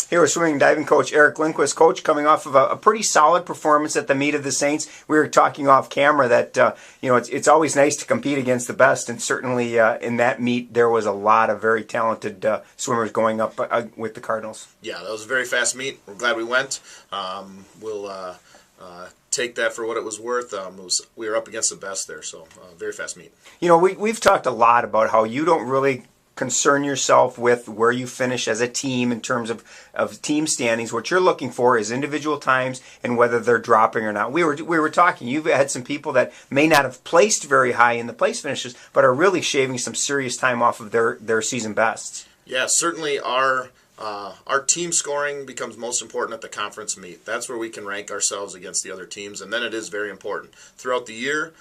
Here with swimming and diving coach Eric Lindquist. Coach, coming off of a pretty solid performance at the meet of the Saints. We were talking off camera that it's always nice to compete against the best, and certainly in that meet there was a lot of very talented swimmers going up with the Cardinals. Yeah, that was a very fast meet. We're glad we went. We'll take that for what it was worth. We were up against the best there, so very fast meet. You know, we've talked a lot about how you don't really concern yourself with where you finish as a team in terms of team standings. What you're looking for is individual times and whether they're dropping or not. We were talking, you've had some people that may not have placed very high in the place finishes, but are really shaving some serious time off of their season bests. Yeah, certainly our team scoring becomes most important at the conference meet. That's where we can rank ourselves against the other teams, and then it is very important. Throughout the year,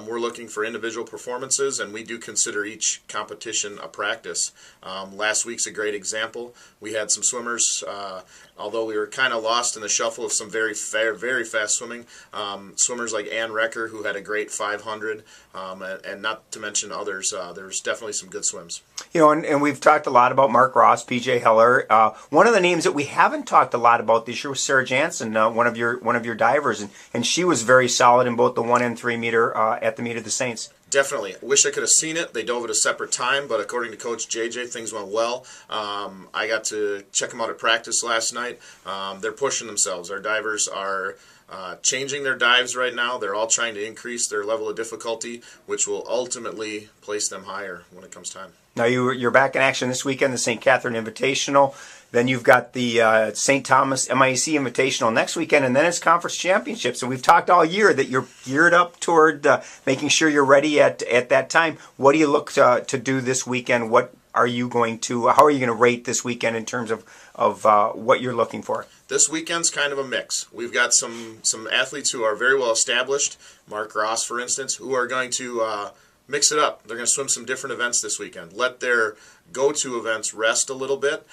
we're looking for individual performances, and we do consider each competition a practice. Last week's a great example. We had some swimmers, although we were kind of lost in the shuffle of some very fast swimming, swimmers like Ann Recker, who had a great 500, and not to mention others. There's definitely some good swims. You know, and we've talked a lot about Mark Ross, PJ Heller. One of the names that we haven't talked a lot about this year was Sarah Jansen, one of your divers, and she was very solid in both the 1 and 3 meter at the meet of the Saints. Definitely. I wish I could have seen it. They dove at a separate time, but according to Coach JJ, things went well. I got to check them out at practice last night. They're pushing themselves. Our divers are changing their dives right now. They're all trying to increase their level of difficulty, which will ultimately place them higher when it comes time. Now you're back in action this weekend, the St. Catherine Invitational. Then you've got the St. Thomas MIAC Invitational next weekend, and then it's conference championships. And we've talked all year that you're geared up toward making sure you're ready at that time. What do you look to do this weekend? How are you going to rate this weekend in terms of what you're looking for? This weekend's kind of a mix. We've got some athletes who are very well established, Mark Ross, for instance, who are going to mix it up. They're going to swim some different events this weekend. Let their go-to events rest a little bit.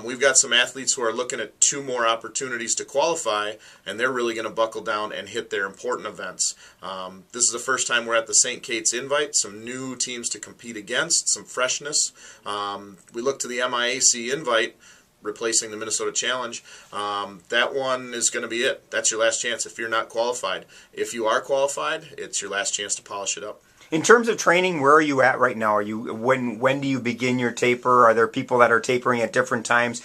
We've got some athletes who are looking at 2 more opportunities to qualify, and they're really going to buckle down and hit their important events. This is the first time we're at the St. Kate's Invite, some new teams to compete against, some freshness. We look to the MIAC Invite, replacing the Minnesota Challenge. That one is going to be it. That's your last chance if you're not qualified. If you are qualified, it's your last chance to polish it up. In terms of training, where are you at right now? When do you begin your taper? Are there people that are tapering at different times?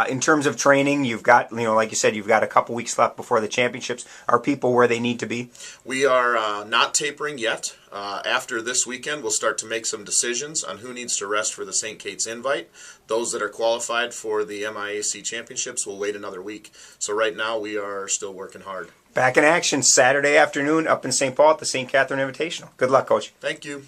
In terms of training, you've got, like you said, you've got a couple weeks left before the championships. Are people where they need to be? We are not tapering yet. After this weekend, we'll start to make some decisions on who needs to rest for the St. Kate's Invite. Those that are qualified for the MIAC Championships will wait another week. So right now, we are still working hard. Back in action Saturday afternoon up in St. Paul at the St. Catherine Invitational. Good luck, Coach. Thank you.